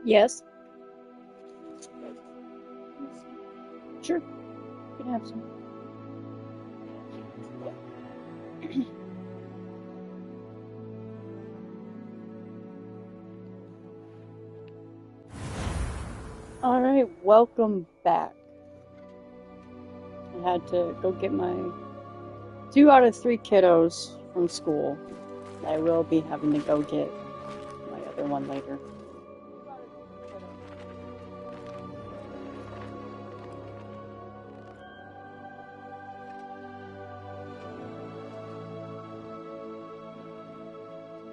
Yes. Sure. You can have some. All right, welcome back. I had to go get my 2 out of 3 kiddos from school. I will be having to go get my other one later.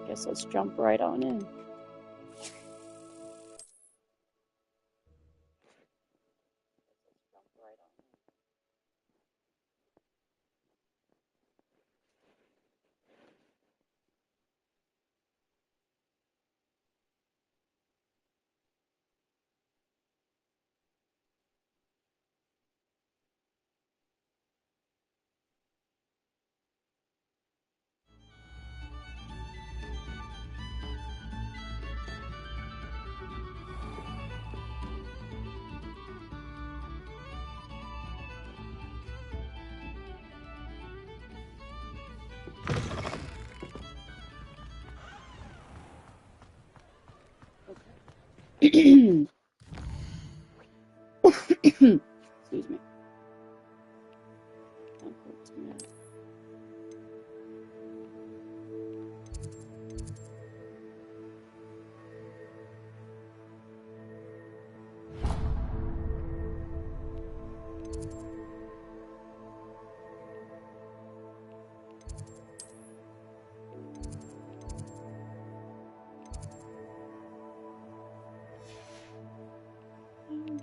Guess let's jump right on in. Excuse me.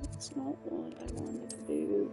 That's not what I wanted to do.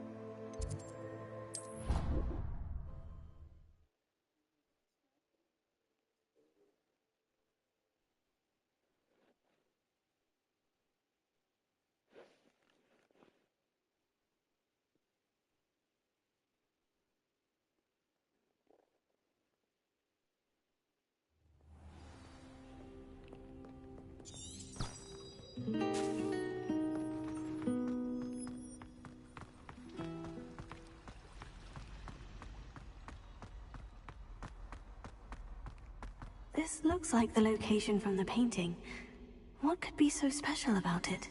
This looks like the location from the painting. What could be so special about it?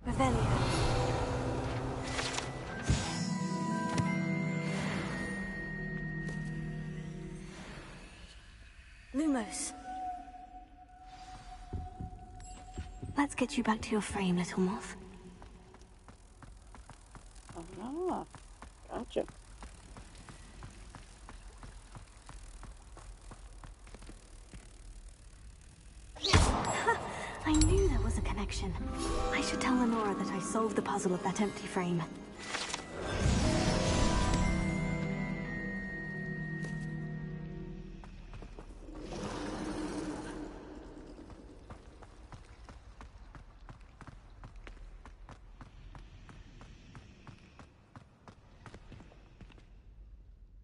Revelio. Lumos. Let's get you back to your frame, little moth. Ah, gotcha. I knew there was a connection. I should tell Lenora that I solved the puzzle of that empty frame.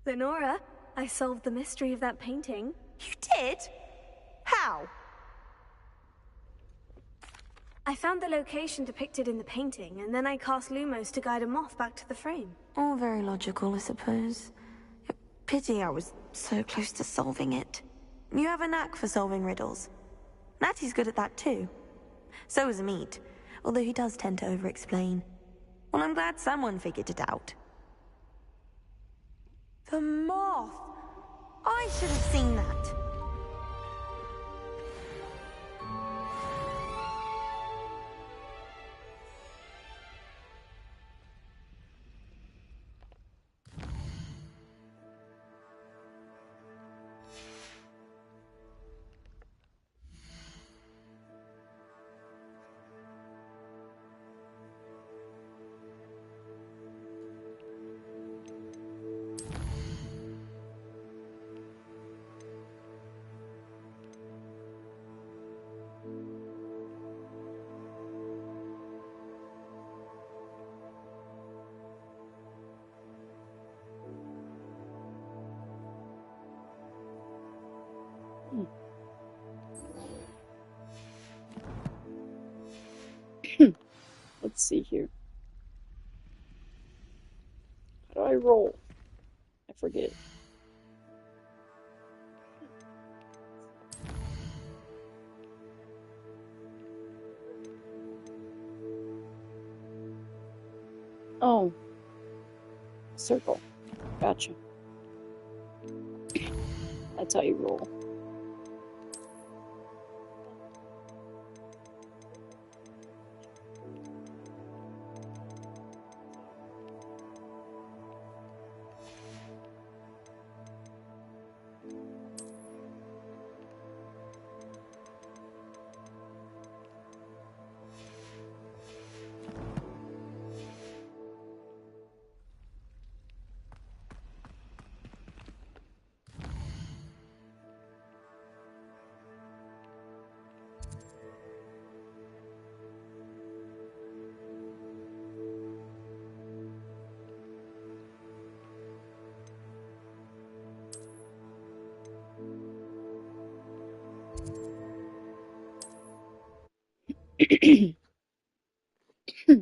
Lenora, I solved the mystery of that painting. You did? How? I found the location depicted in the painting, and then I cast Lumos to guide a moth back to the frame. All very logical, I suppose. Pity I was so close to solving it. You have a knack for solving riddles. Natty's good at that too. So is Meat, although he does tend to over-explain. Well, I'm glad someone figured it out. The moth! I should have seen that. Let's see here. How do I roll? I forget. Oh. Circle. Gotcha. That's how you roll.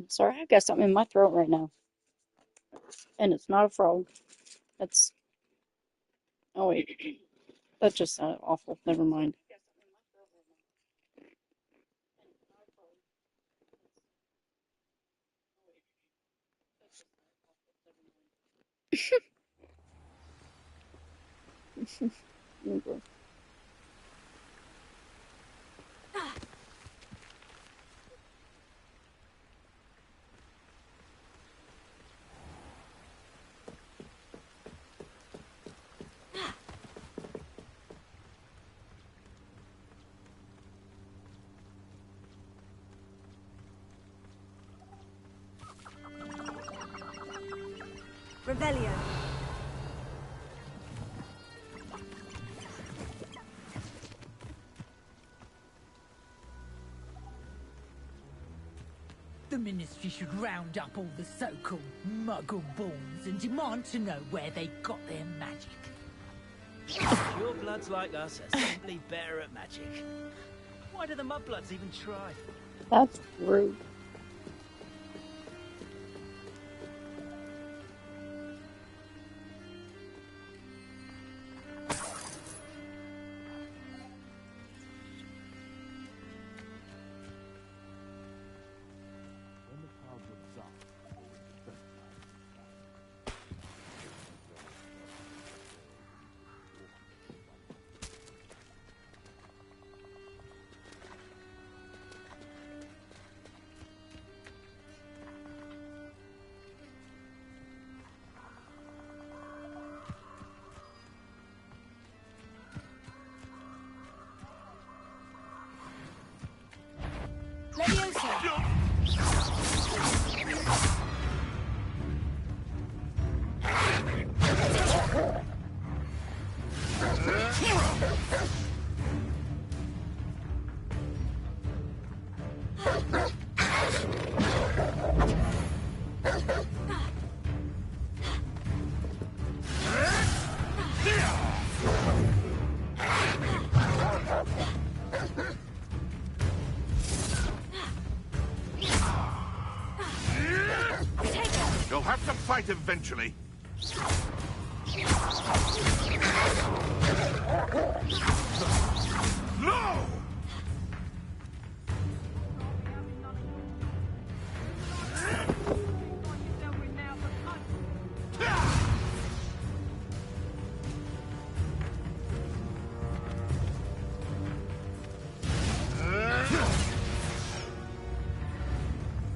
Sorry, I've got something in my throat right now. And it's not a frog. That's... Oh, wait. That just sounded awful. Never mind. Revelio. The Ministry should round up all the so-called Muggle-borns and demand to know where they got their magic. Pure bloods like us are simply better at magic. Why do the mudbloods even try? That's rude. You'll have to fight eventually. No!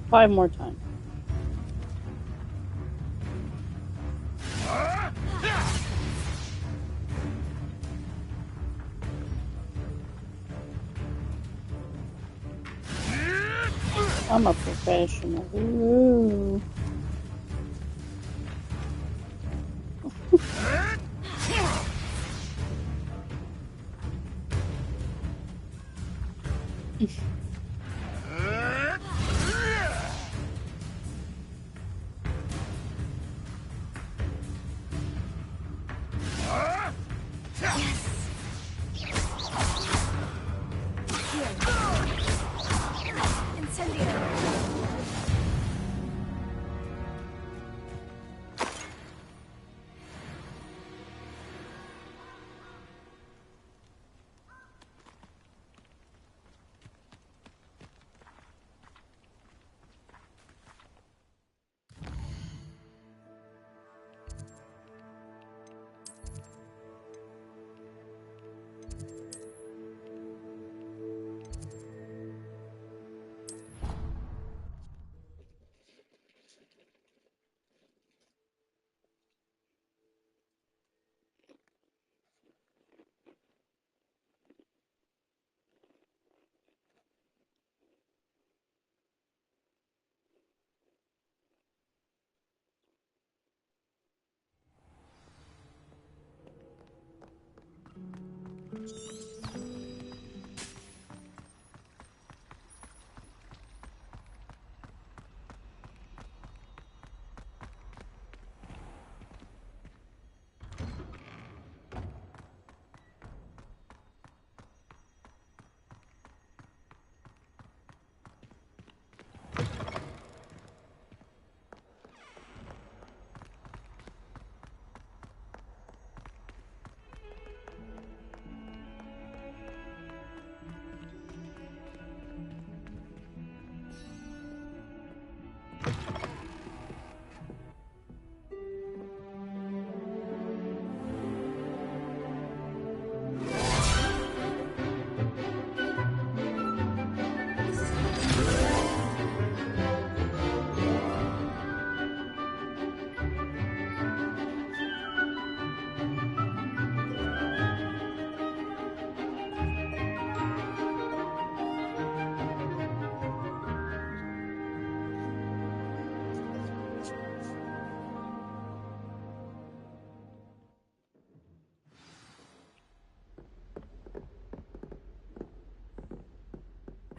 Five more times. I'm a professional. Ooh.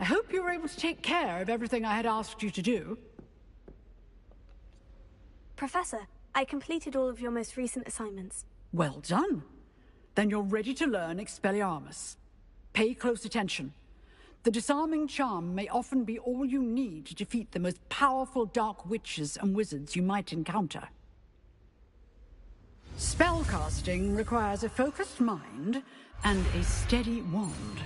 I hope you were able to take care of everything I had asked you to do. Professor, I completed all of your most recent assignments. Well done. Then you're ready to learn Expelliarmus. Pay close attention. The disarming charm may often be all you need to defeat the most powerful dark witches and wizards you might encounter. Spellcasting requires a focused mind and a steady wand.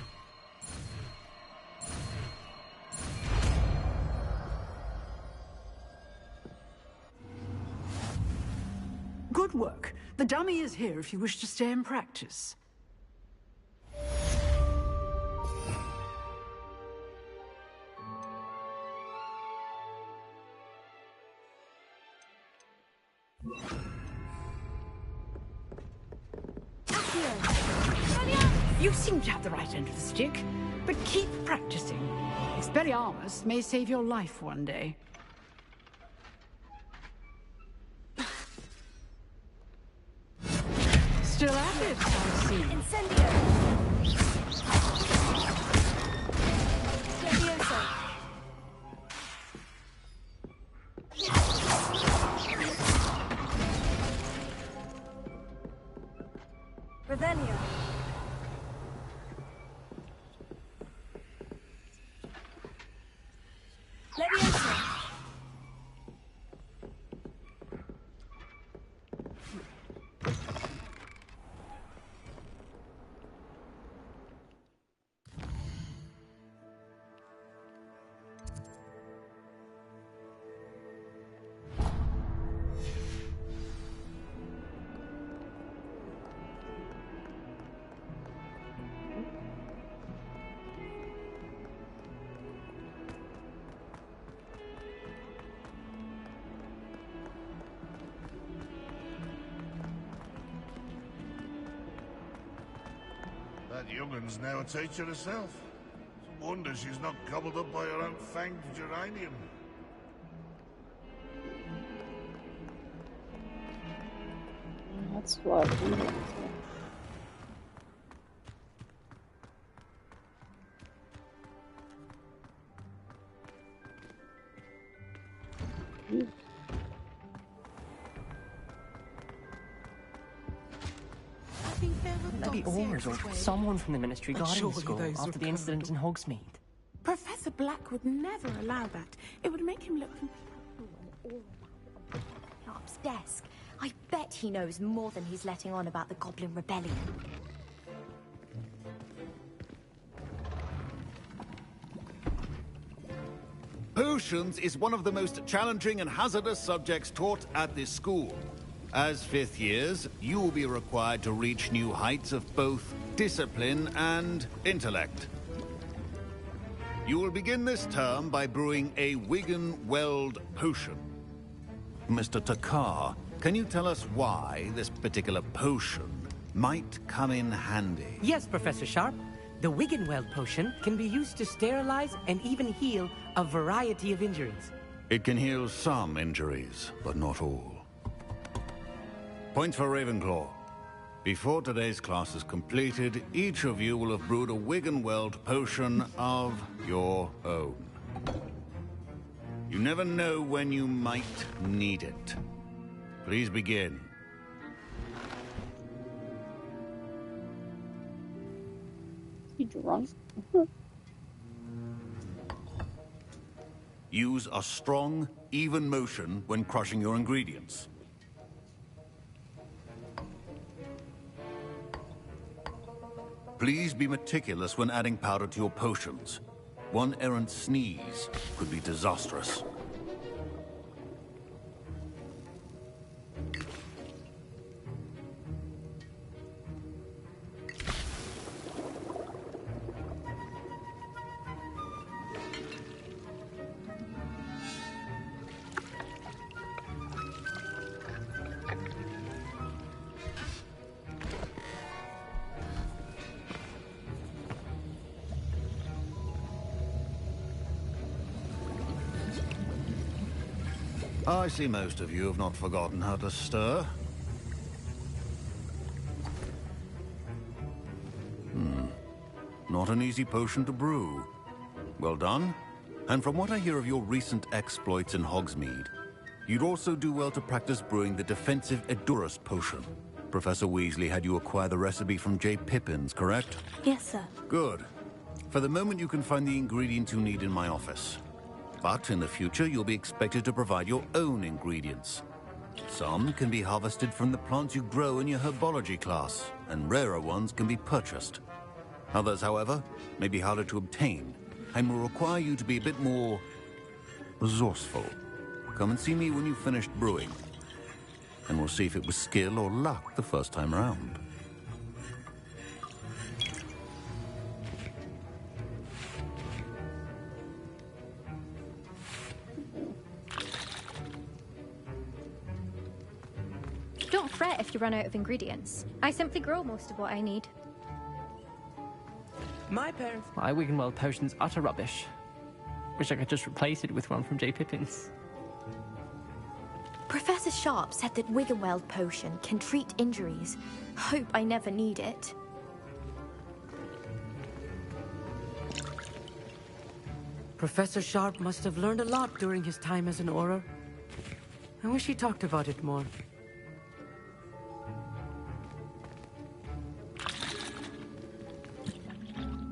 Good work. The dummy is here if you wish to stay and practice. You seem to have the right end of the stick, but keep practicing. Expelliarmus may save your life one day. Still at it, I see. Incendio! Levioso! Revelio! Levioso! That young'un's now a teacher herself. It's a wonder she's not gobbled up by her own fanged geranium. That's what we do. Maybe Ormers or someone from the Ministry guarding the school after the incident in Hogsmeade. Professor Black would never allow that. It would make him look... Sharp's desk. I bet he knows more than he's letting on about the Goblin Rebellion. Potions is one of the most challenging and hazardous subjects taught at this school. As fifth years, you will be required to reach new heights of both discipline and intellect. You will begin this term by brewing a Wiggenweld potion. Mr. Takar, can you tell us why this particular potion might come in handy? Yes, Professor Sharp. The Wiggenweld potion can be used to sterilize and even heal a variety of injuries. It can heal some injuries, but not all. Point for Ravenclaw. Before today's class is completed, each of you will have brewed a Wiggenweld potion of your own. You never know when you might need it. Please begin. You drunk? Use a strong, even motion when crushing your ingredients. Please be meticulous when adding powder to your potions. One errant sneeze could be disastrous. I see most of you have not forgotten how to stir. Not an easy potion to brew. Well done. And from what I hear of your recent exploits in Hogsmeade, you'd also do well to practice brewing the defensive Edurus potion. Professor Weasley had you acquire the recipe from J. Pippin's, correct? Yes, sir. Good. For the moment, you can find the ingredients you need in my office. But in the future, you'll be expected to provide your own ingredients. Some can be harvested from the plants you grow in your herbology class, and rarer ones can be purchased. Others, however, may be harder to obtain, and will require you to be a bit more resourceful. Come and see me when you've finished brewing, and we'll see if it was skill or luck the first time around. Don't fret if you run out of ingredients. I simply grow most of what I need. My parents... My Wiggenweld potion's utter rubbish. Wish I could just replace it with one from J. Pippin's. Professor Sharp said that Wiggenweld potion can treat injuries. Hope I never need it. Professor Sharp must have learned a lot during his time as an Auror. I wish he talked about it more.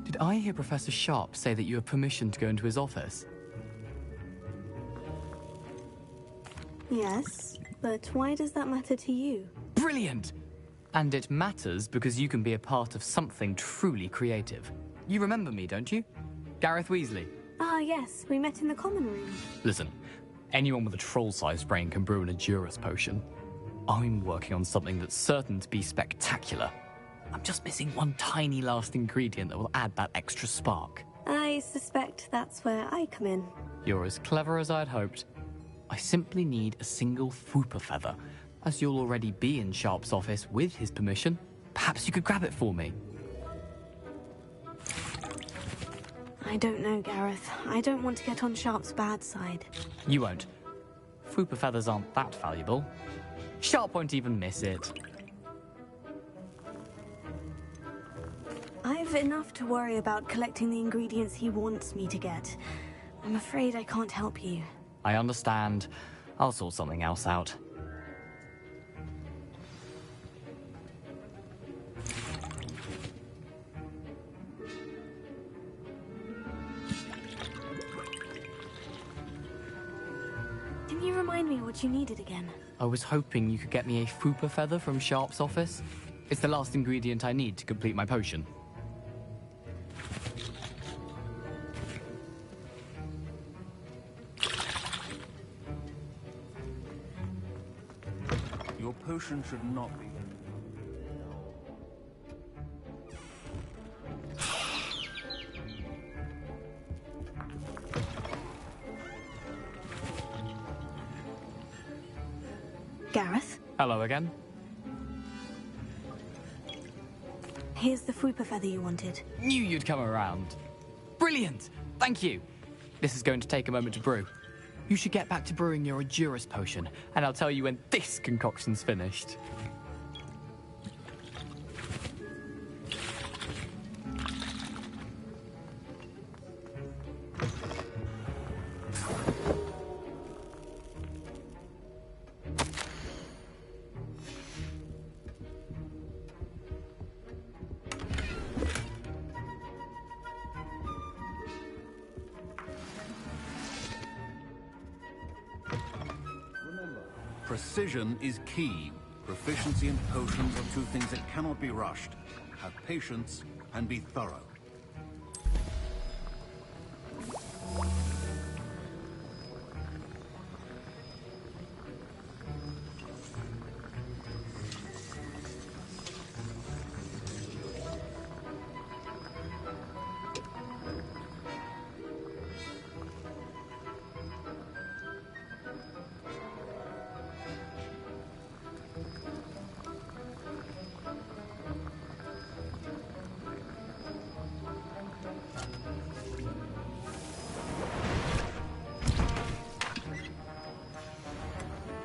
Did I hear Professor Sharp say that you have permission to go into his office? Yes, but why does that matter to you? Brilliant! And it matters because you can be a part of something truly creative. You remember me, don't you? Gareth Weasley. Ah, yes, we met in the common room. Listen, anyone with a troll-sized brain can brew an Edurus potion. I'm working on something that's certain to be spectacular. I'm just missing one tiny last ingredient that will add that extra spark. I suspect that's where I come in. You're as clever as I'd hoped. I simply need a single Fwooper feather. As you'll already be in Sharp's office with his permission, perhaps you could grab it for me. I don't know, Gareth. I don't want to get on Sharp's bad side. You won't. Fwooper feathers aren't that valuable. Sharp won't even miss it. I've enough to worry about collecting the ingredients he wants me to get. I'm afraid I can't help you. I understand. I'll sort something else out. Can you remind me what you needed again? I was hoping you could get me a Fwooper feather from Sharp's office. It's the last ingredient I need to complete my potion. Your potion should not be... Gareth? Hello again. Here's the Fwooper feather you wanted. Knew you'd come around. Brilliant! Thank you. This is going to take a moment to brew. You should get back to brewing your Edurus potion, and I'll tell you when this concoction's finished. Precision is key. Proficiency in potions are two things that cannot be rushed. Have patience and be thorough.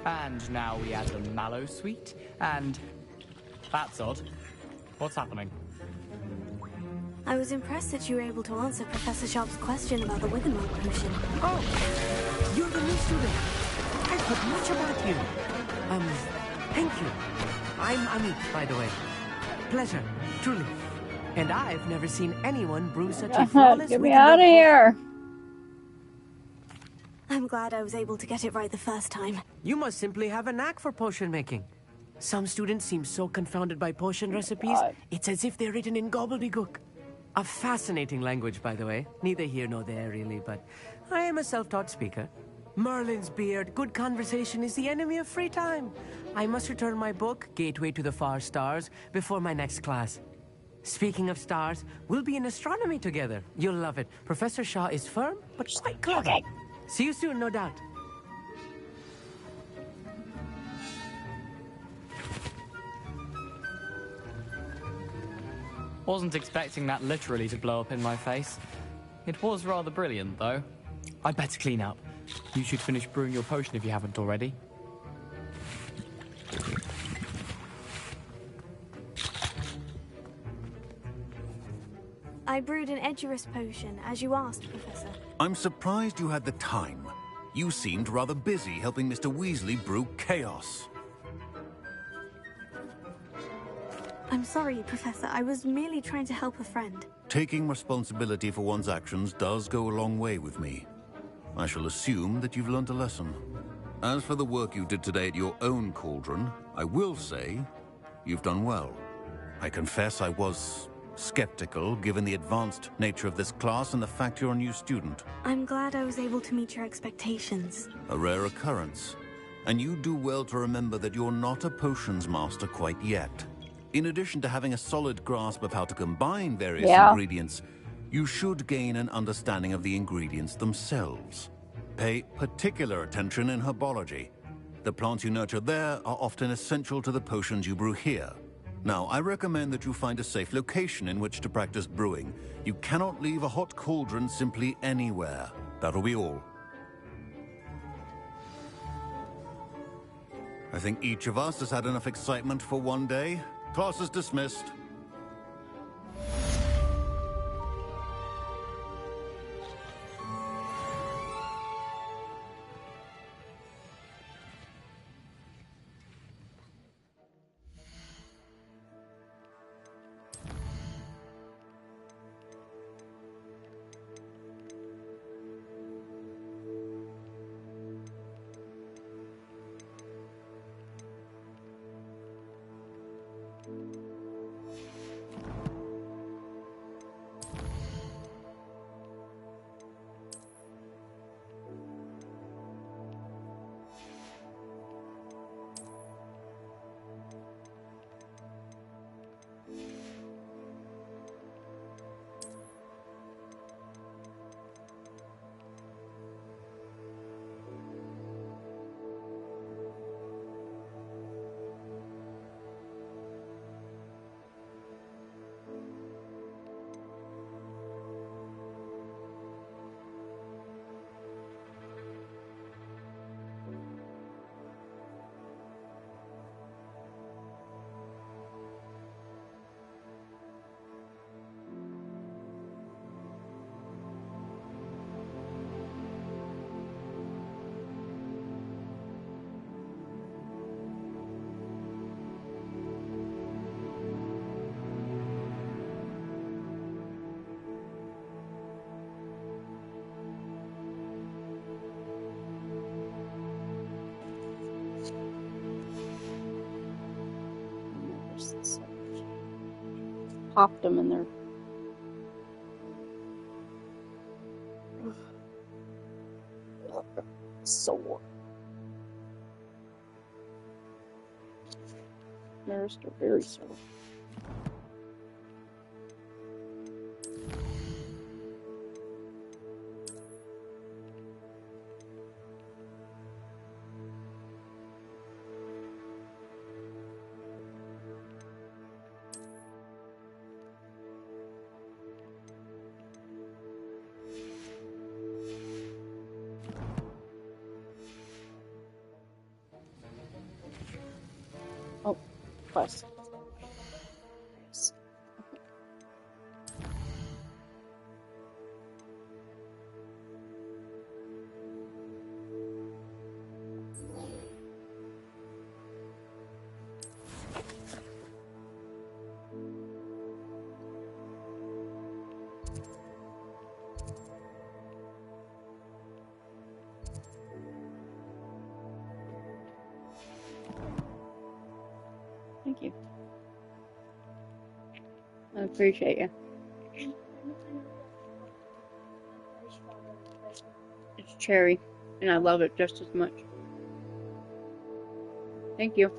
And now we add the mallow sweet, and that's odd. What's happening? I was impressed that you were able to answer Professor Sharp's question about the Wiggenweld potion. Oh, you're the new student. I've heard much about you. Thank you. I'm Amit, by the way. Pleasure, truly. And I've never seen anyone brew such a flawless Get me out of here! I'm glad I was able to get it right the first time. You must simply have a knack for potion making. Some students seem so confounded by potion recipes, it's as if they're written in gobbledygook. A fascinating language, by the way. Neither here nor there, really, but I am a self-taught speaker. Merlin's beard, good conversation is the enemy of free time. I must return my book, Gateway to the Far Stars, before my next class. Speaking of stars, we'll be in astronomy together. You'll love it. Professor Shah is firm, but quite clever. Okay. See you soon, no doubt. Wasn't expecting that literally to blow up in my face. It was rather brilliant, though. I'd better clean up. You should finish brewing your potion if you haven't already. I brewed an Edurus potion, as you asked, Professor. I'm surprised you had the time. You seemed rather busy helping Mr. Weasley brew chaos. I'm sorry, Professor. I was merely trying to help a friend. Taking responsibility for one's actions does go a long way with me. I shall assume that you've learnt a lesson. As for the work you did today at your own cauldron, I will say you've done well. I confess I was skeptical, given the advanced nature of this class and the fact you're a new student. I'm glad I was able to meet your expectations. A rare occurrence. And you do well to remember that you're not a potions master quite yet. In addition to having a solid grasp of how to combine various ingredients, you should gain an understanding of the ingredients themselves. Pay particular attention in herbology. The plants you nurture there are often essential to the potions you brew here. Now, I recommend that you find a safe location in which to practice brewing. You cannot leave a hot cauldron simply anywhere. That'll be all. I think each of us has had enough excitement for one day. Class is dismissed. Popped them in there. Sore. They're still very sore. quest. Thank you. I appreciate you. It's cherry, and I love it just as much. Thank you.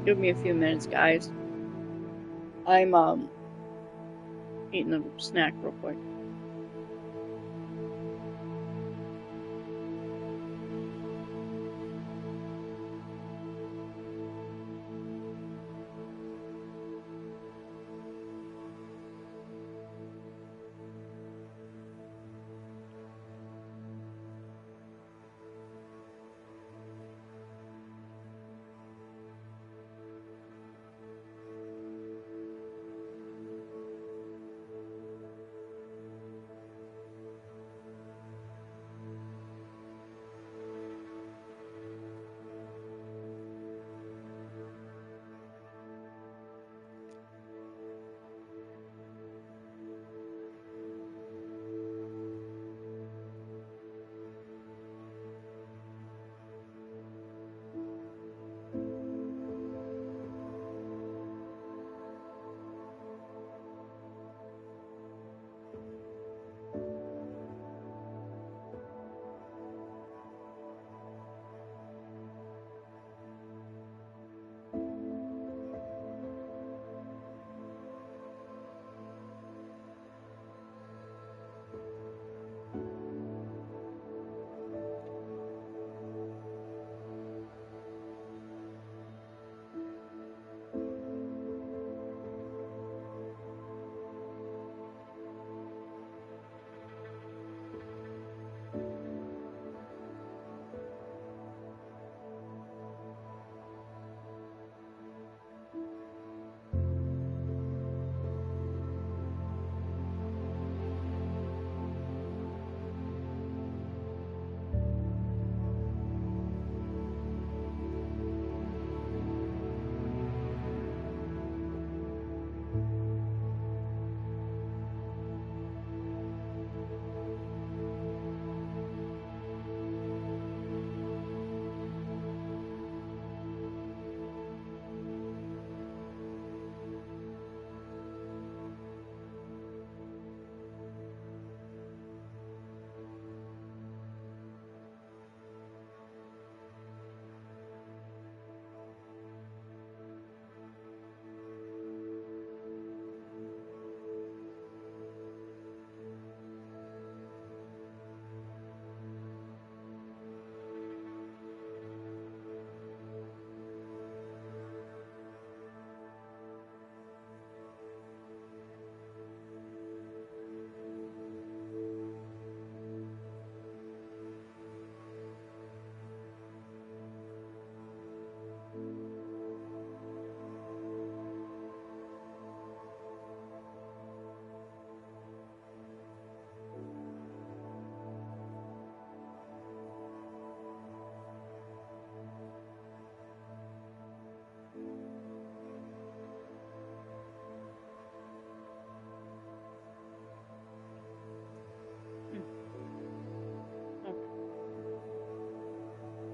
Give me a few minutes, guys. I'm eating a snack real quick.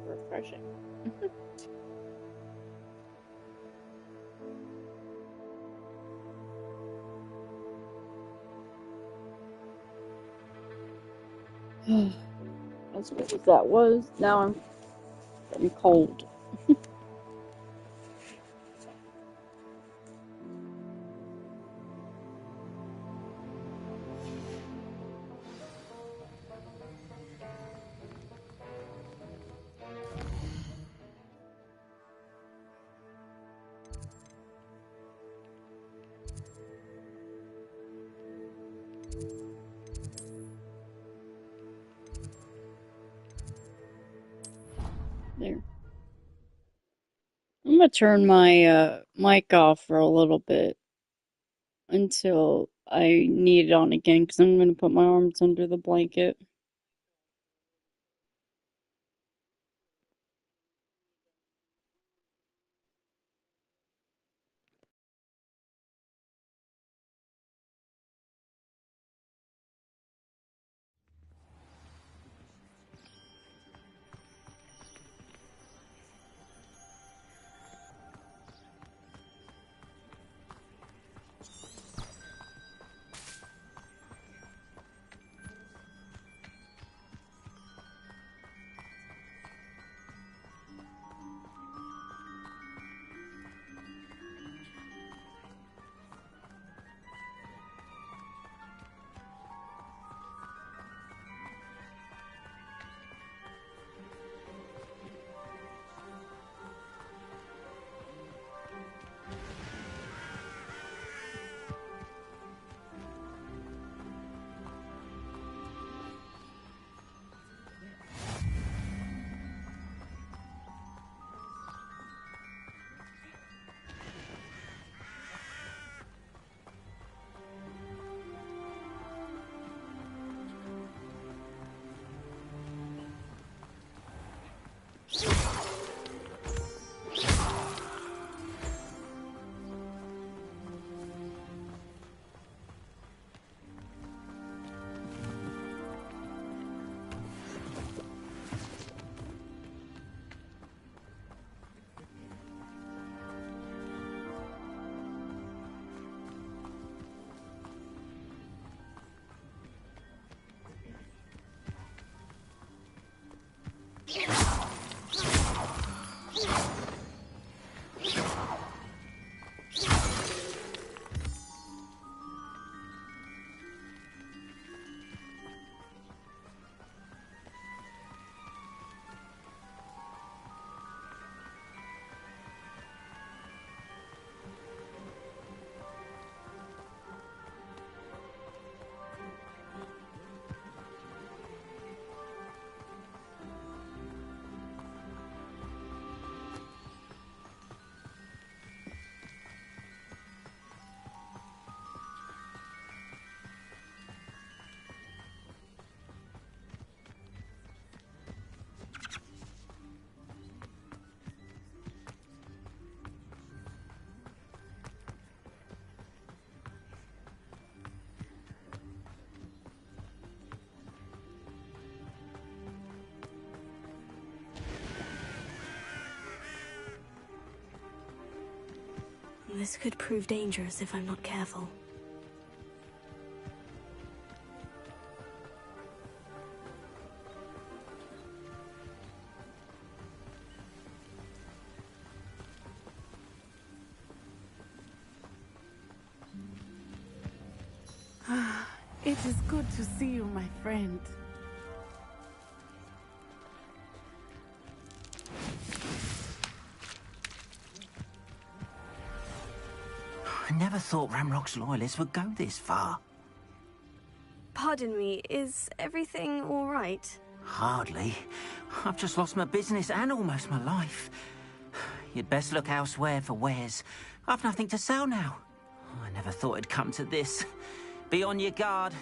Refreshing. As good as that was, now I'm I'm cold. There. I'm gonna turn my mic off for a little bit until I need it on again because I'm gonna put my arms under the blanket. This could prove dangerous if I'm not careful. It is good to see you, my friend. I never thought Ramrock's loyalists would go this far. Pardon me, is everything all right? Hardly. I've just lost my business and almost my life. You'd best look elsewhere for wares. I've nothing to sell now. I never thought it'd come to this. Be on your guard.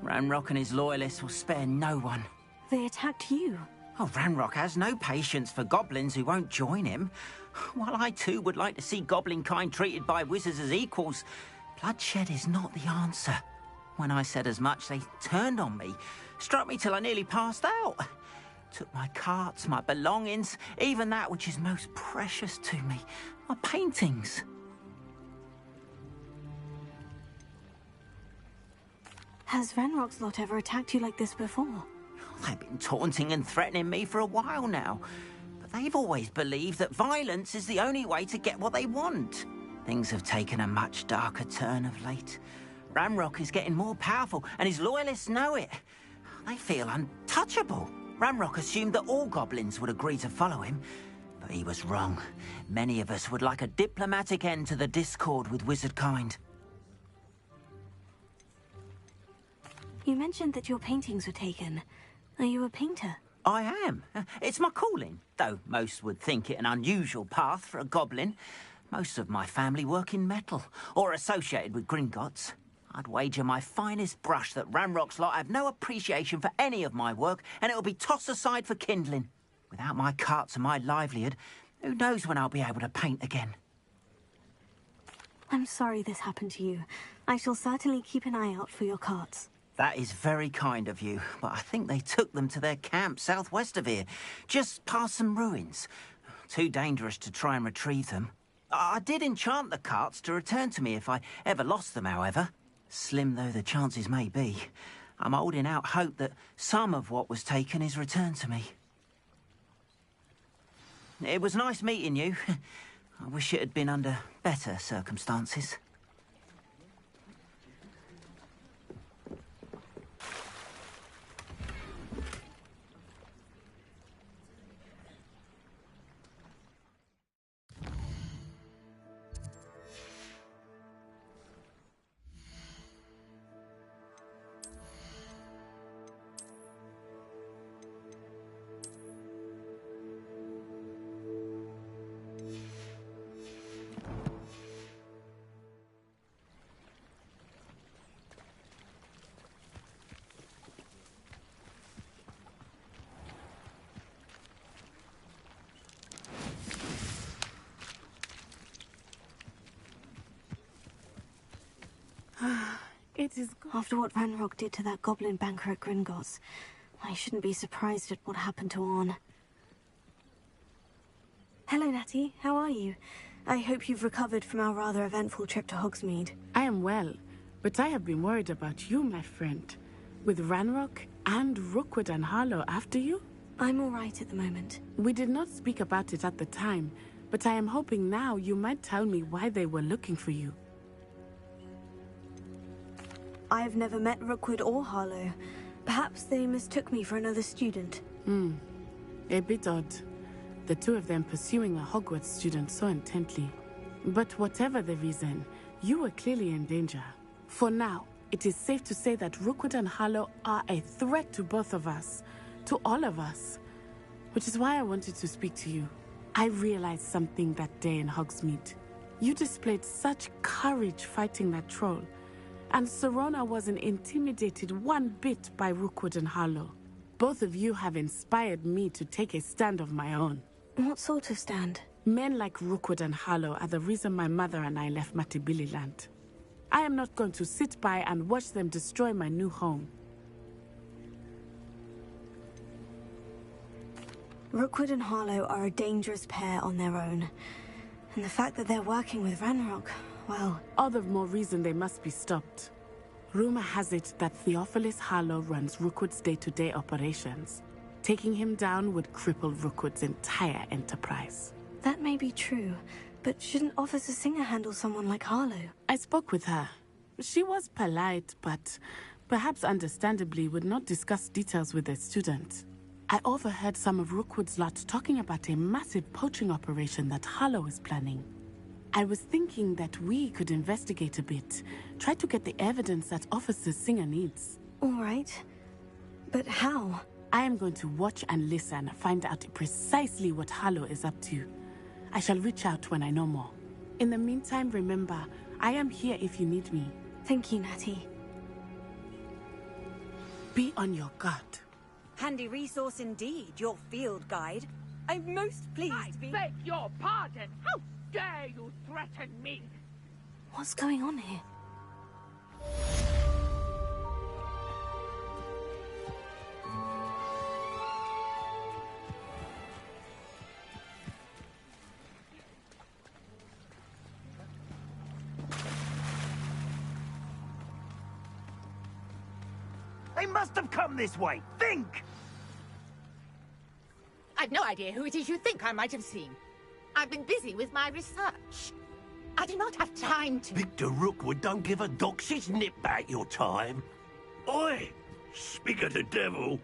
Ranrock and his loyalists will spare no one. They attacked you. Oh, Ranrock has no patience for goblins who won't join him. While I too would like to see goblin kind treated by wizards as equals, bloodshed is not the answer. When I said as much, they turned on me, struck me till I nearly passed out. Took my carts, my belongings, even that which is most precious to me, my paintings. Has Ranrock's lot ever attacked you like this before? They've been taunting and threatening me for a while now, but They've always believed that violence is the only way to get what they want. Things have taken a much darker turn of late. Ranrock is getting more powerful, and his loyalists know it. They feel untouchable. Ranrock assumed that all goblins would agree to follow him, but he was wrong. Many of us would like a diplomatic end to the discord with wizardkind. You mentioned that your paintings were taken. Are you a painter? I am. It's my calling, though most would think it an unusual path for a goblin. Most of my family work in metal, or associated with Gringotts. I'd wager my finest brush that Ranrock's lot have no appreciation for any of my work, and it'll be tossed aside for kindling. Without my carts and my livelihood, who knows when I'll be able to paint again. I'm sorry this happened to you. I shall certainly keep an eye out for your carts. That is very kind of you, but I think they took them to their camp southwest of here, just past some ruins. Too dangerous to try and retrieve them. I did enchant the carts to return to me if I ever lost them, however. Slim though the chances may be, I'm holding out hope that some of what was taken is returned to me. It was nice meeting you. I wish it had been under better circumstances. It is good. After what Ranrock did to that goblin banker at Gringotts, I shouldn't be surprised at what happened to Orn. Hello, Natty. How are you? I hope you've recovered from our rather eventful trip to Hogsmeade. I am well, but I have been worried about you, my friend. With Ranrock and Rookwood and Harlow after you? I'm all right at the moment. We did not speak about it at the time, but I am hoping now you might tell me why they were looking for you. I've never met Rookwood or Harlow. Perhaps they mistook me for another student. A bit odd. The two of them pursuing a Hogwarts student so intently. But whatever the reason, you were clearly in danger. For now, it is safe to say that Rookwood and Harlow are a threat to both of us. To all of us. Which is why I wanted to speak to you. I realized something that day in Hogsmeade. You displayed such courage fighting that troll. And Serona wasn't intimidated one bit by Rookwood and Harlow. Both of you have inspired me to take a stand of my own. What sort of stand? Men like Rookwood and Harlow are the reason my mother and I left Matibili land. I am not going to sit by and watch them destroy my new home. Rookwood and Harlow are a dangerous pair on their own. And the fact that they're working with Ranrock, well... all the more reason they must be stopped. Rumor has it that Theophilus Harlow runs Rookwood's day-to-day operations. Taking him down would cripple Rookwood's entire enterprise. That may be true, but shouldn't Officer Singer handle someone like Harlow? I spoke with her. She was polite, but perhaps understandably would not discuss details with a student. I overheard some of Rookwood's lot talking about a massive poaching operation that Harlow is planning. I was thinking that we could investigate a bit, try to get the evidence that Officer Singer needs. All right. But how? I am going to watch and listen, find out precisely what Harlow is up to. I shall reach out when I know more. In the meantime, remember, I am here if you need me. Thank you, Natty. Be on your guard. Handy resource indeed, your field guide. I'm most pleased to be... I beg your pardon! How dare you threaten me? What's going on here? They must have come this way. Think! I've no idea who it is you think I might have seen. I've been busy with my research. I do not have time to... Victor Rookwood don't give a doxy's nip back your time. Oi! Speak of the devil.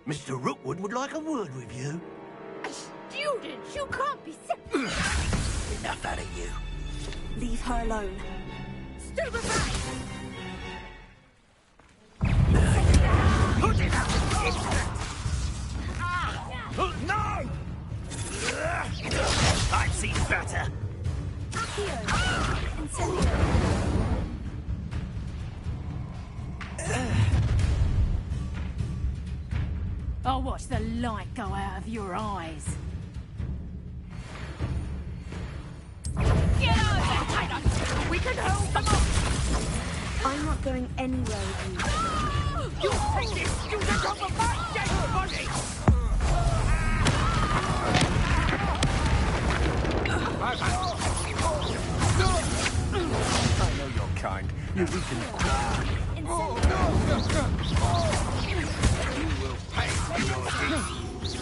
Mr. Rookwood would like a word with you. A student? You can't be simple. Enough out of you. Leave her alone. Stupefy! Put it out! No! I've seen better. I'll watch the light go out of your eyes. Get over! We can hold them off! I'm not going anywhere with you. You take this student off of my dead body! I know your kind. You weaken quick. You will pay for your deeds.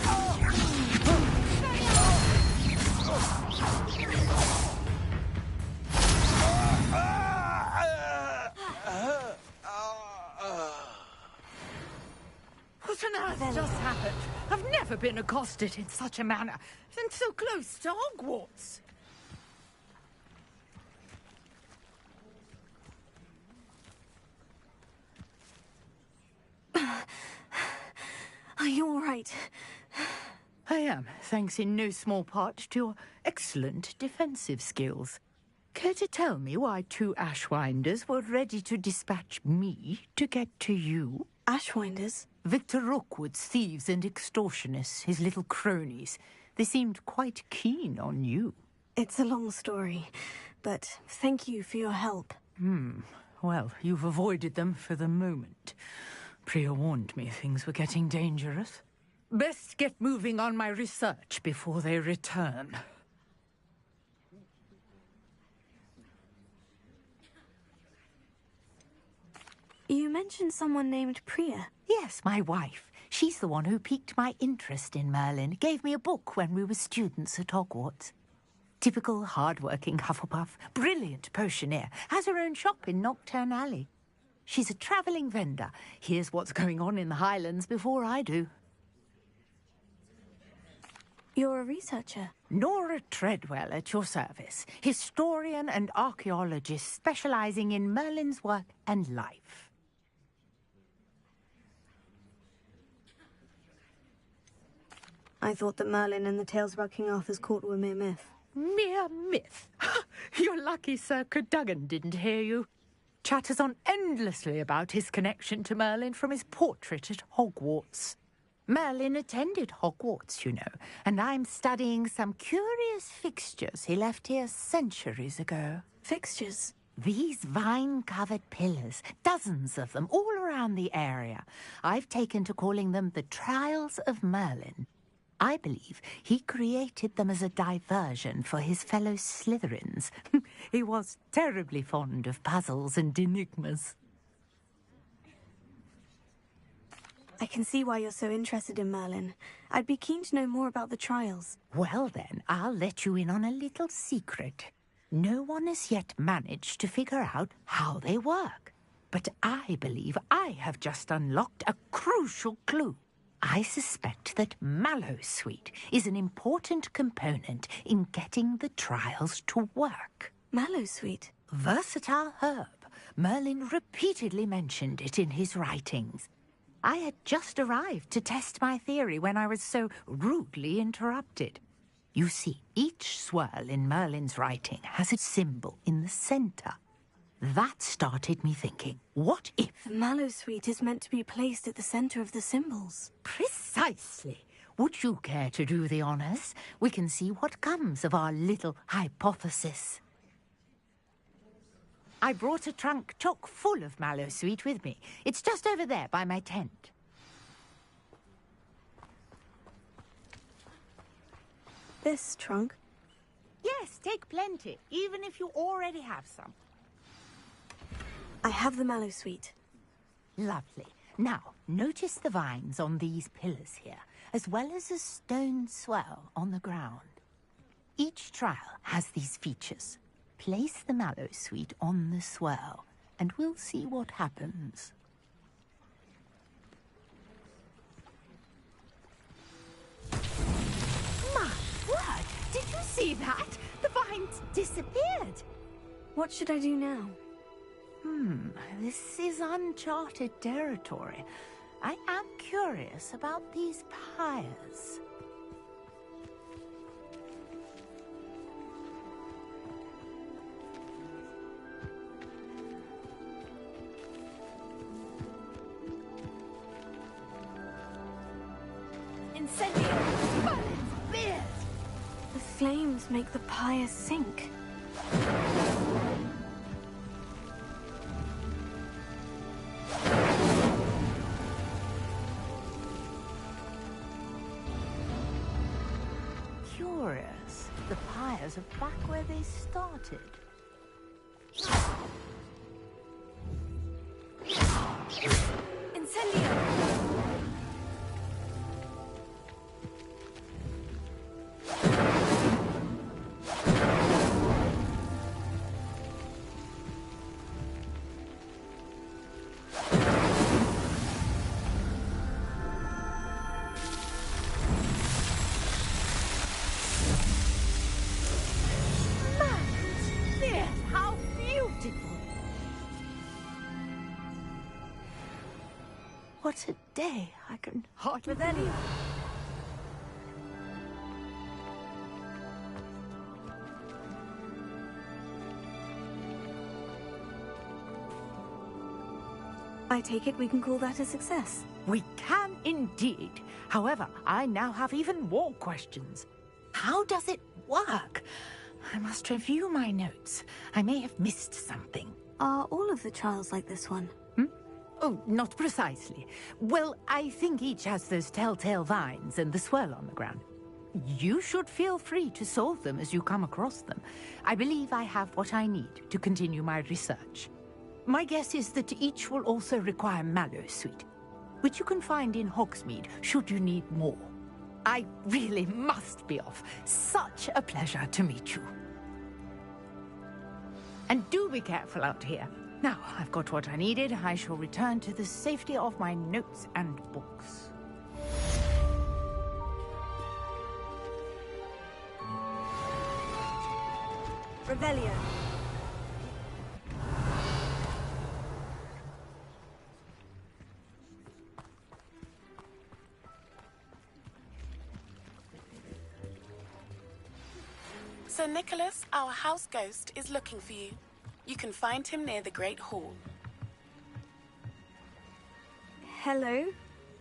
What on earth just happened? I've never been accosted in such a manner, and so close to Hogwarts. Are you all right? I am, thanks in no small part to your excellent defensive skills. Care to tell me why 2 Ashwinders were ready to dispatch me to get to you? Ashwinders? Victor Rookwood's thieves and extortionists, his little cronies. They seemed quite keen on you. It's a long story, but thank you for your help. Well, you've avoided them for the moment. Priya warned me things were getting dangerous. Best get moving on my research before they return. You mentioned someone named Priya. Yes, my wife. She's the one who piqued my interest in Merlin. Gave me a book when we were students at Hogwarts. Typical hard-working Hufflepuff, brilliant potioneer, has her own shop in Nocturne Alley. She's a travelling vendor. Hears what's going on in the Highlands before I do. You're a researcher? Nora Treadwell at your service. Historian and archaeologist specialising in Merlin's work and life. I thought that Merlin and the tales about King Arthur's court were mere myth. Mere myth? You're lucky Sir Cadogan didn't hear you. Chatters on endlessly about his connection to Merlin from his portrait at Hogwarts. Merlin attended Hogwarts, you know, and I'm studying some curious fixtures he left here centuries ago. Fixtures? These vine-covered pillars, dozens of them, all around the area. I've taken to calling them the Trials of Merlin. I believe he created them as a diversion for his fellow Slytherins. He was terribly fond of puzzles and enigmas. I can see why you're so interested in Merlin. I'd be keen to know more about the trials. Well then, I'll let you in on a little secret. No one has yet managed to figure out how they work. But I believe I have just unlocked a crucial clue. I suspect that Mallowsweet is an important component in getting the trials to work. Mallowsweet? Versatile herb. Merlin repeatedly mentioned it in his writings. I had just arrived to test my theory when I was so rudely interrupted. You see, each swirl in Merlin's writing has a symbol in the centre. That started me thinking, what if... The Mallowsweet is meant to be placed at the centre of the symbols. Precisely. Would you care to do the honours? We can see what comes of our little hypothesis. I brought a trunk chock full of Mallowsweet with me. It's just over there by my tent. This trunk? Yes, take plenty, even if you already have some. I have the Mallowsweet. Lovely. Now, Notice the vines on these pillars here, as well as a stone swell on the ground. Each trial has these features. Place the mallow sweet on the swell, and we'll see what happens. My word! Did you see that? The vines disappeared. What should I do now? This is uncharted territory. I am curious about these pyres. Incendio! Merlin's beard! The flames make the pyre sink. Curious. The pyres are back where they started. Incendio! How beautiful! What a day! I can hardly believe. I take it we can call that a success. We can indeed. However, I now have even more questions. How does it work? I must review my notes. I may have missed something. Are all of the trials like this one? Oh, not precisely. Well, I think each has those telltale vines and the swirl on the ground. You should feel free to solve them as you come across them. I believe I have what I need to continue my research. My guess is that each will also require mallow sweet, which you can find in Hogsmeade should you need more. I really must be off. Such a pleasure to meet you. And do be careful out here. Now, I've got what I needed. I shall return to the safety of my notes and books. Revelio. Sir Nicholas, our house ghost, is looking for you. You can find him near the Great Hall. Hello.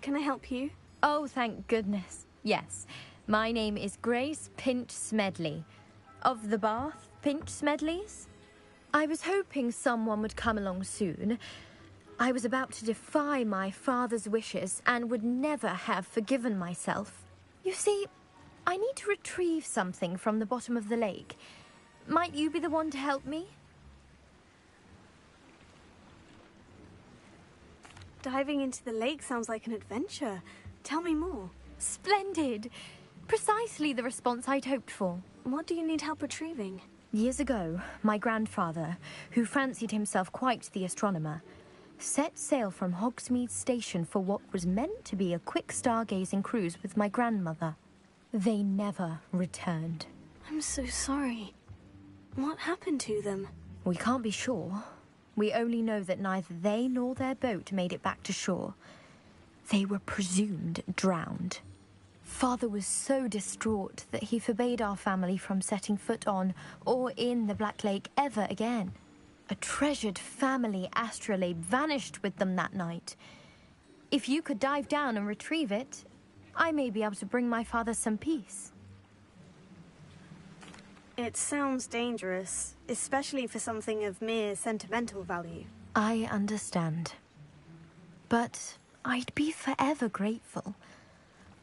Can I help you? Oh, thank goodness. Yes. My name is Grace Pinch Smedley. Of the Bath Pinch Smedleys. I was hoping someone would come along soon. I was about to defy my father's wishes and would never have forgiven myself. You see, I need to retrieve something from the bottom of the lake. Might you be the one to help me? Diving into the lake sounds like an adventure. Tell me more. Splendid! Precisely the response I'd hoped for. What do you need help retrieving? Years ago, my grandfather, who fancied himself quite the astronomer, set sail from Hogsmeade Station for what was meant to be a quick stargazing cruise with my grandmother. They never returned. I'm so sorry. What happened to them? We can't be sure. We only know that neither they nor their boat made it back to shore. They were presumed drowned. Father was so distraught that he forbade our family from setting foot on or in the Black Lake ever again. A treasured family astrolabe vanished with them that night. If you could dive down and retrieve it, I may be able to bring my father some peace. It sounds dangerous, especially for something of mere sentimental value. I understand. But I'd be forever grateful.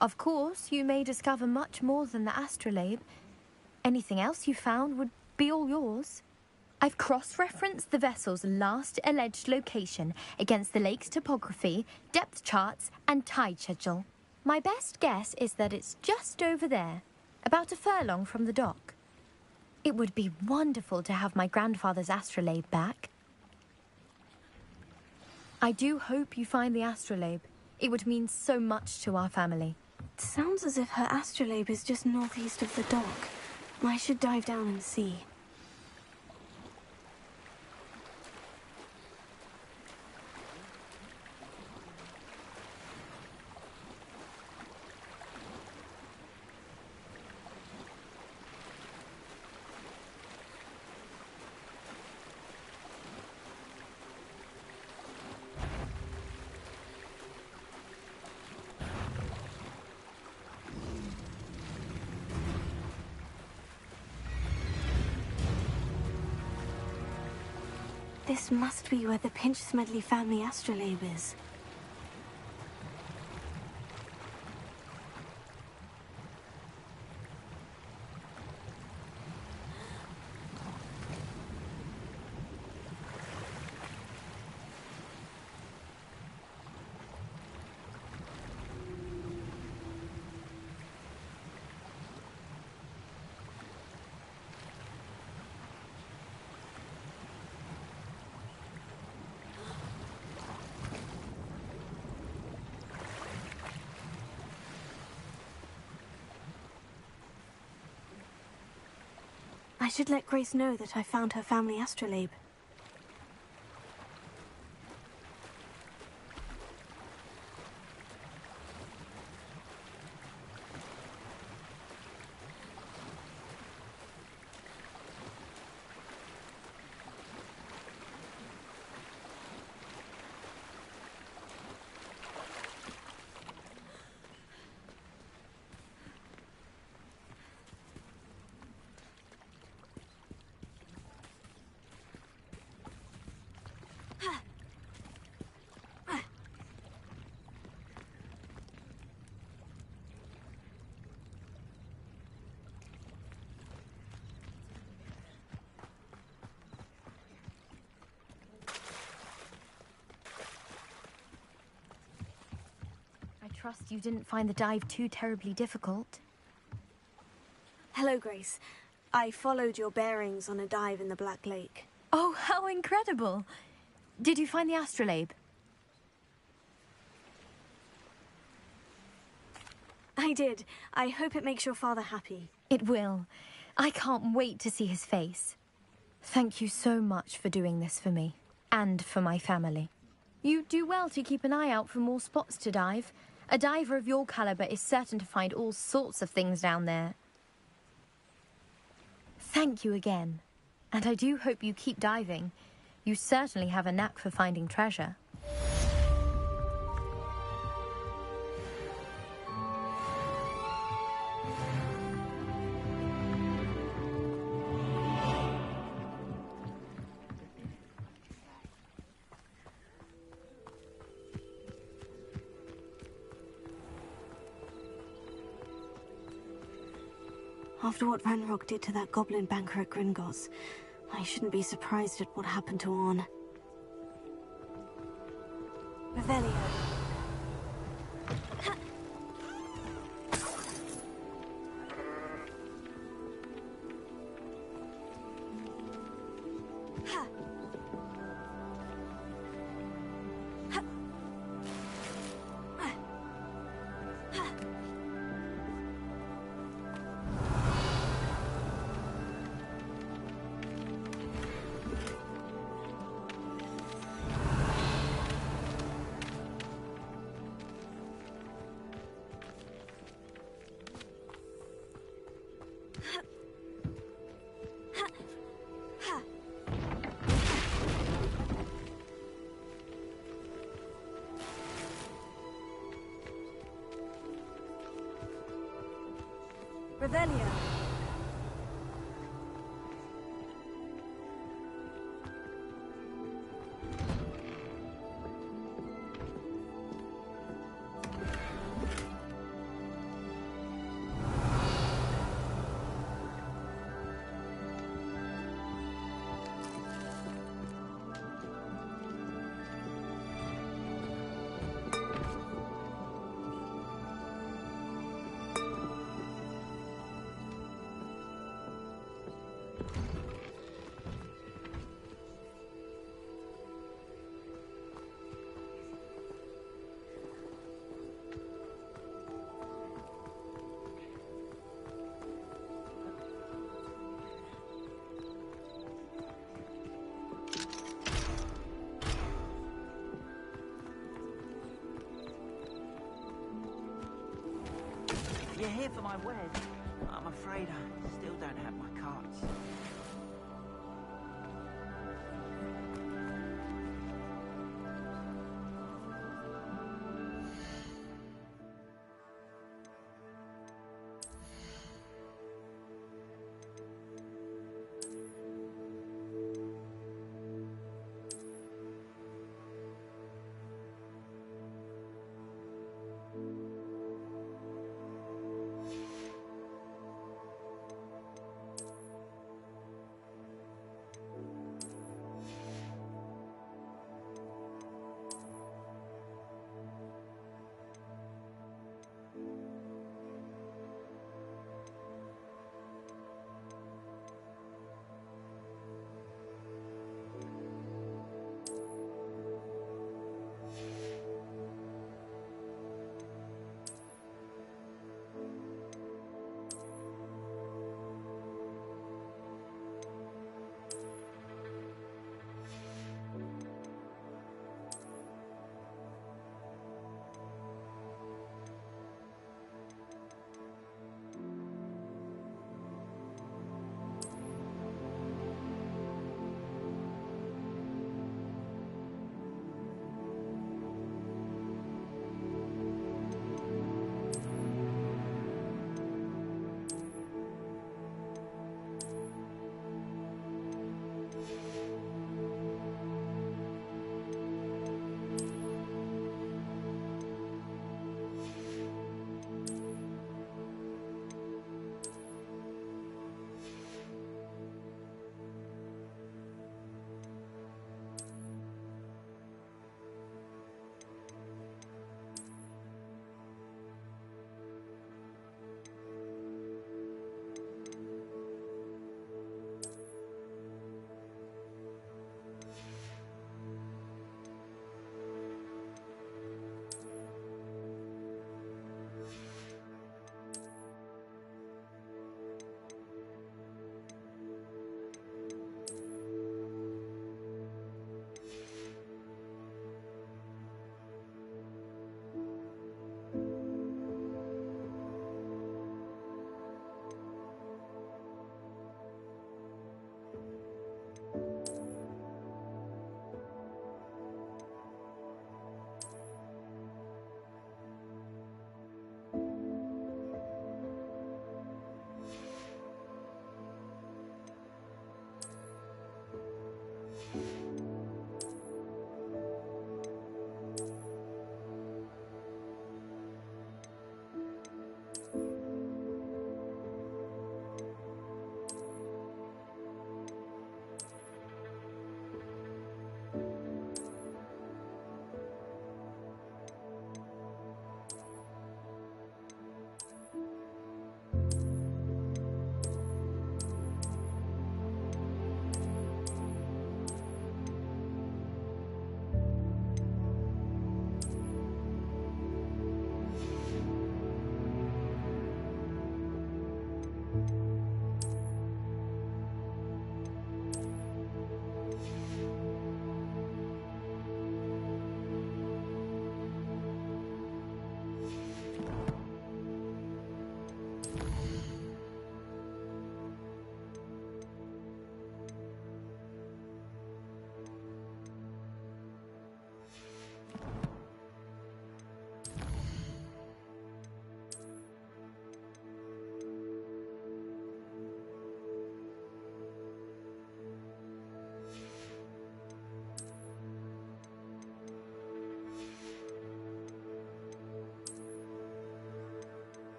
Of course, you may discover much more than the astrolabe. Anything else you found would be all yours. I've cross-referenced the vessel's last alleged location against the lake's topography, depth charts, and tide schedule. My best guess is that it's just over there, about a furlong from the dock. It would be wonderful to have my grandfather's astrolabe back. I do hope you find the astrolabe. It would mean so much to our family. It sounds as if her astrolabe is just northeast of the dock. I should dive down and see. This must be where the Pinch-Smedley family astrolabe is. I should let Grace know that I found her family astrolabe. I trust you didn't find the dive too terribly difficult. Hello, Grace. I followed your bearings on a dive in the Black Lake. Oh, how incredible! Did you find the astrolabe? I did. I hope it makes your father happy. It will. I can't wait to see his face. Thank you so much for doing this for me, and for my family. You do well to keep an eye out for more spots to dive. A diver of your caliber is certain to find all sorts of things down there. Thank you again. And I do hope you keep diving. You certainly have a knack for finding treasure. After what Ranrock did to that goblin banker at Gringotts, I shouldn't be surprised at what happened to Orn. Revelio. Revelio. You're here for my wedding. I'm afraid I still don't have my cards.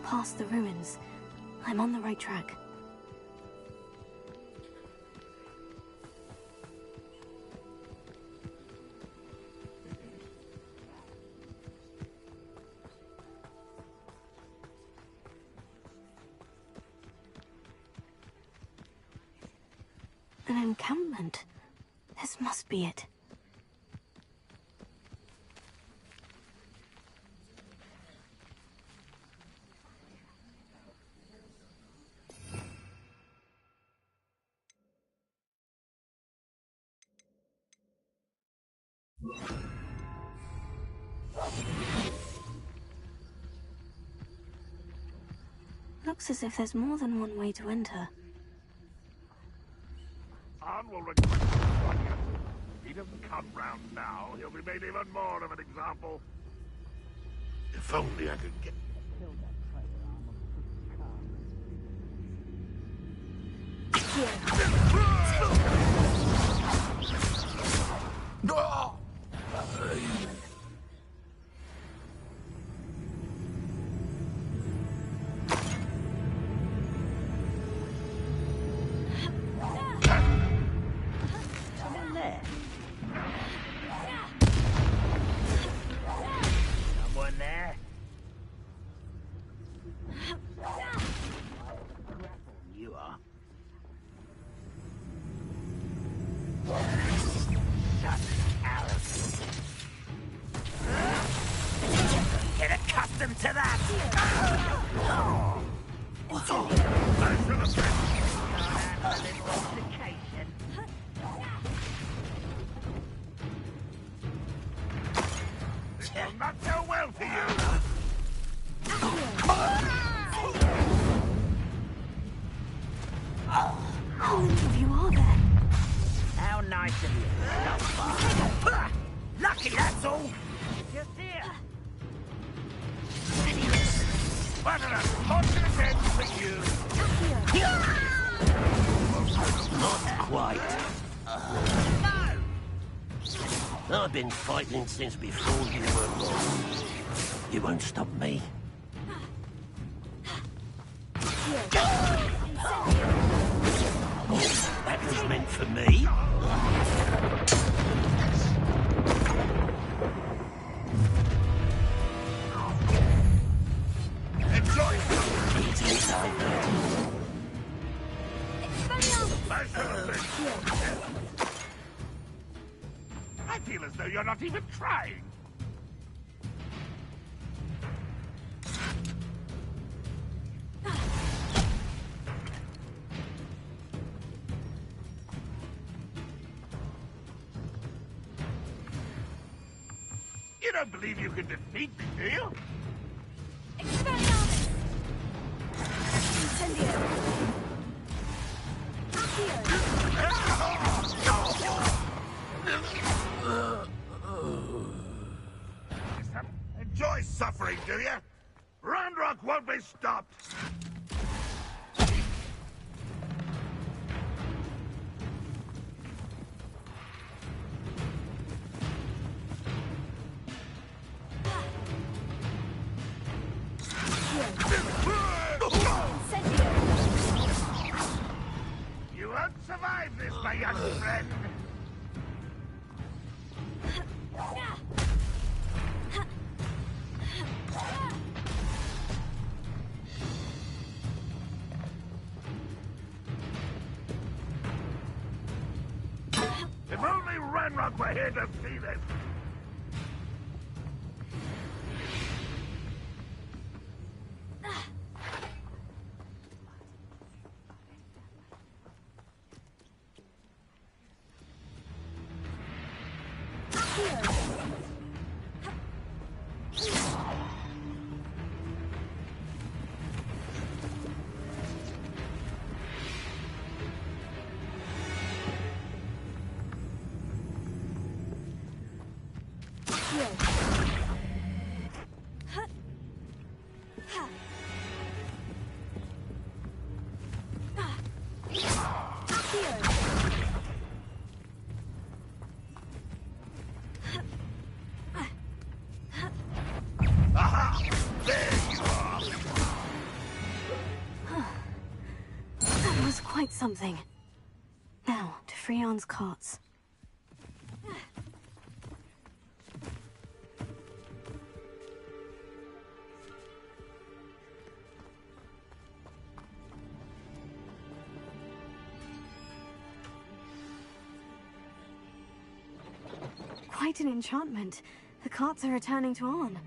past the ruins. I'm on the right track. An encampment. This must be it. Looks as if there's more than one way to enter. Anne will request If he doesn't come round now, he'll be made even more of an example. If only I could get... Not so well for you! How many of you are there? How nice of you. Lucky, that's all. Just here. What an unfortunate end for you! Not quite. I've been fighting since before you were born. You won't stop me. That was meant for me. Enjoy! Easily diverted. I feel as though you're not even trying. You don't believe you can defeat me, do you? Expelliarmus! Incendio! Enjoy suffering, do you? Ranrock won't be stopped! You won't survive this, my young friend! If only Ranrock were here to see this! Aha! There you are! was quite something. Now, to Freon's carts. Quite an enchantment. The carts are returning to Arn.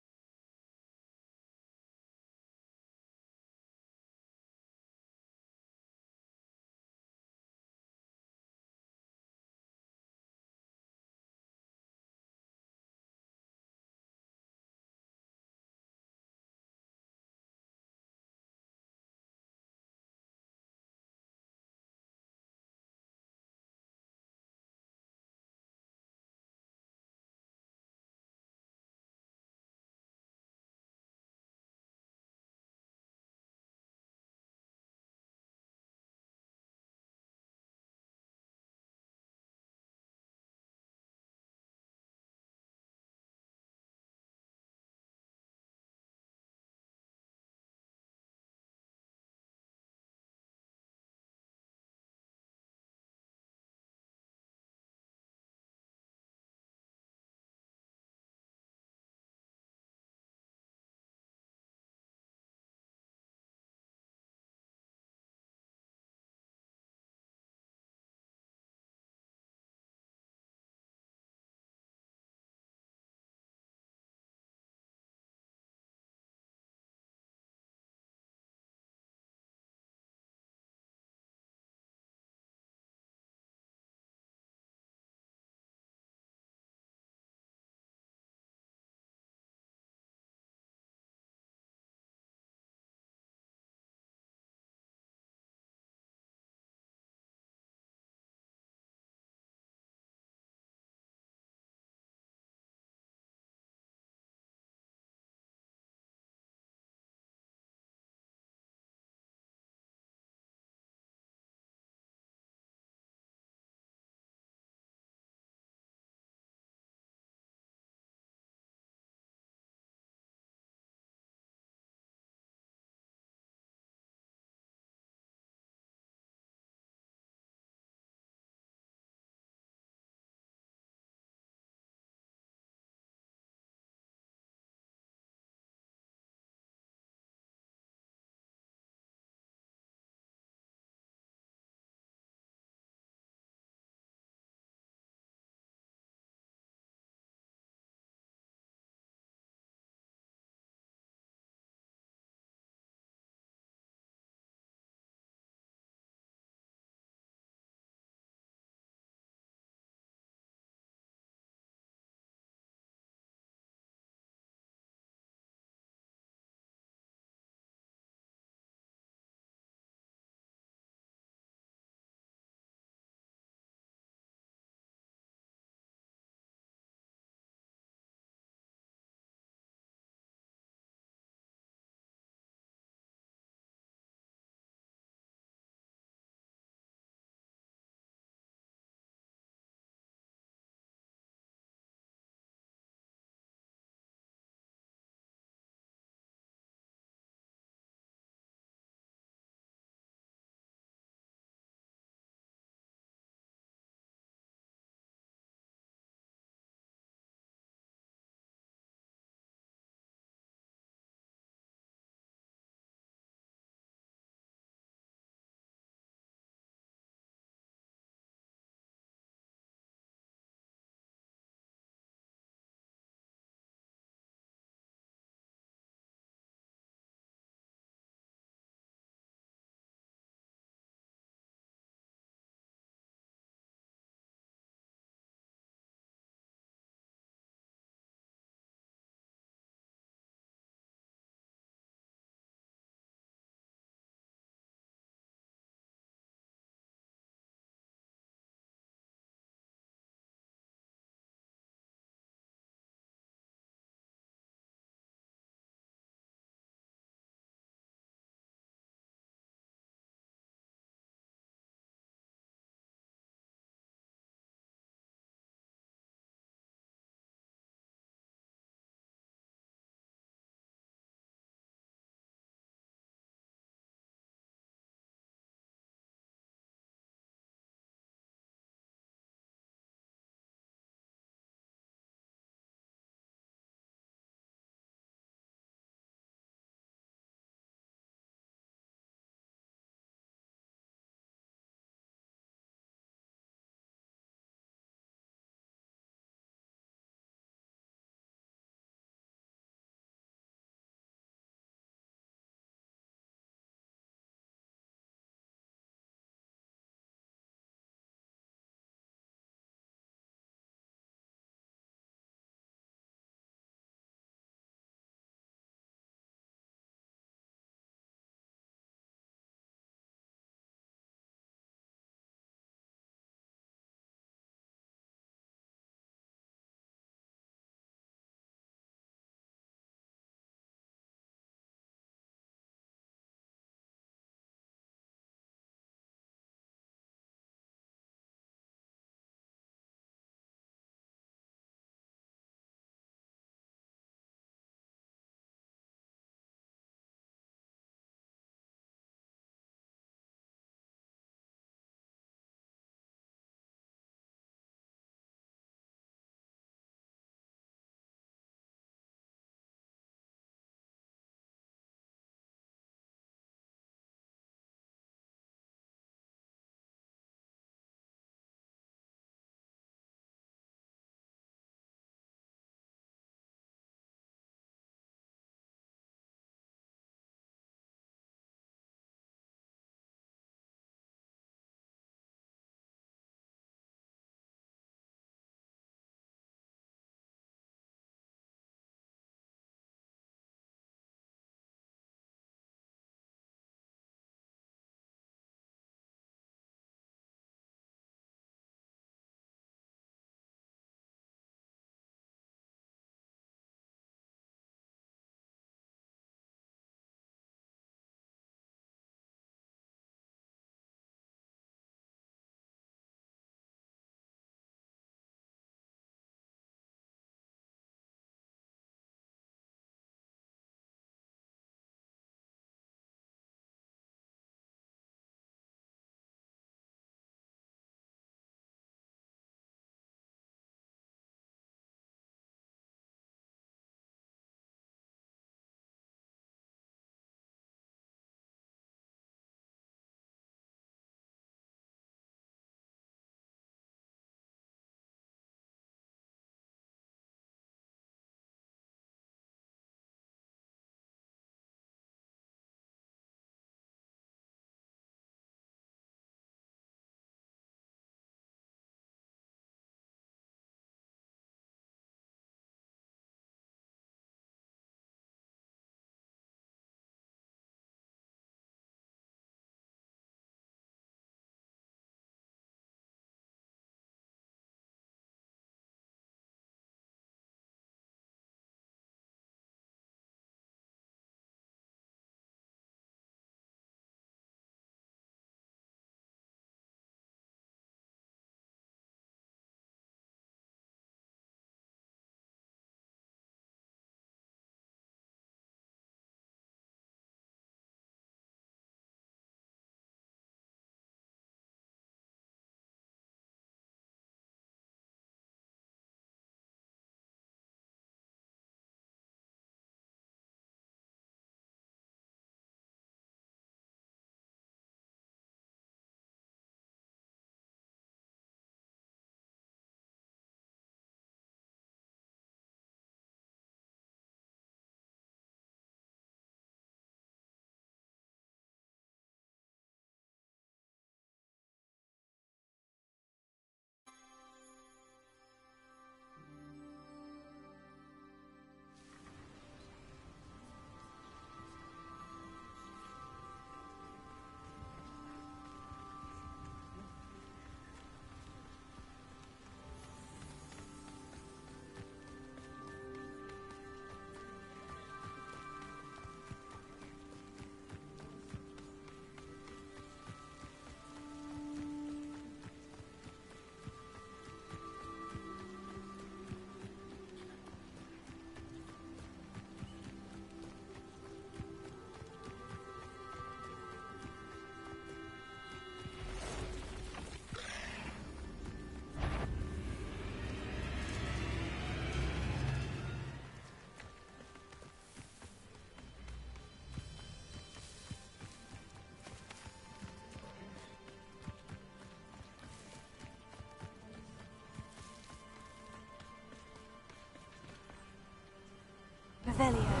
Revelio.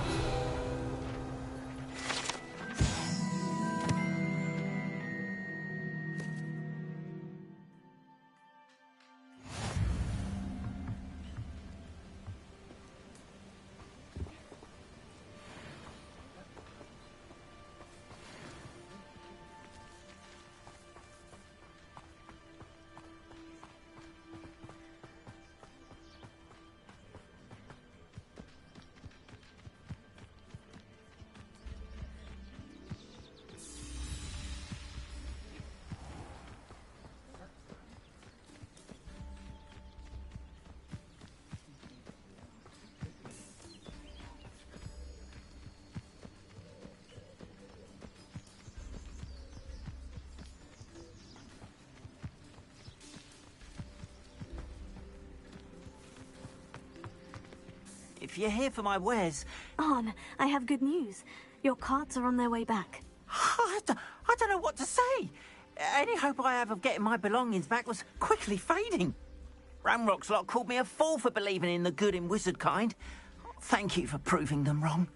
If you're here for my wares... Arn, I have good news. Your carts are on their way back. I don't know what to say. Any hope I have of getting my belongings back was quickly fading. Ramrock's lot called me a fool for believing in the good in wizard kind. Thank you for proving them wrong.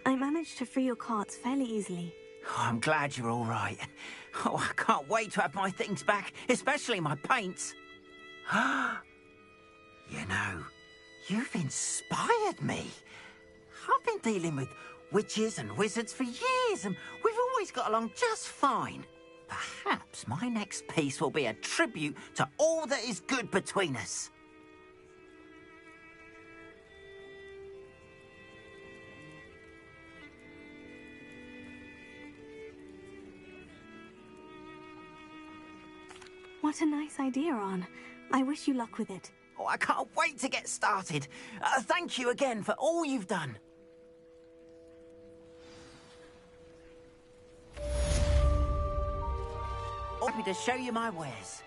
I managed to free your carts fairly easily. Oh, I'm glad you're all right. Oh, I can't wait to have my things back, especially my paints. You know, you've inspired me. I've been dealing with witches and wizards for years, and we've always got along just fine. Perhaps my next piece will be a tribute to all that is good between us. What a nice idea, Ron. I wish you luck with it. Oh, I can't wait to get started. Thank you again for all you've done. Happy to show you my wares.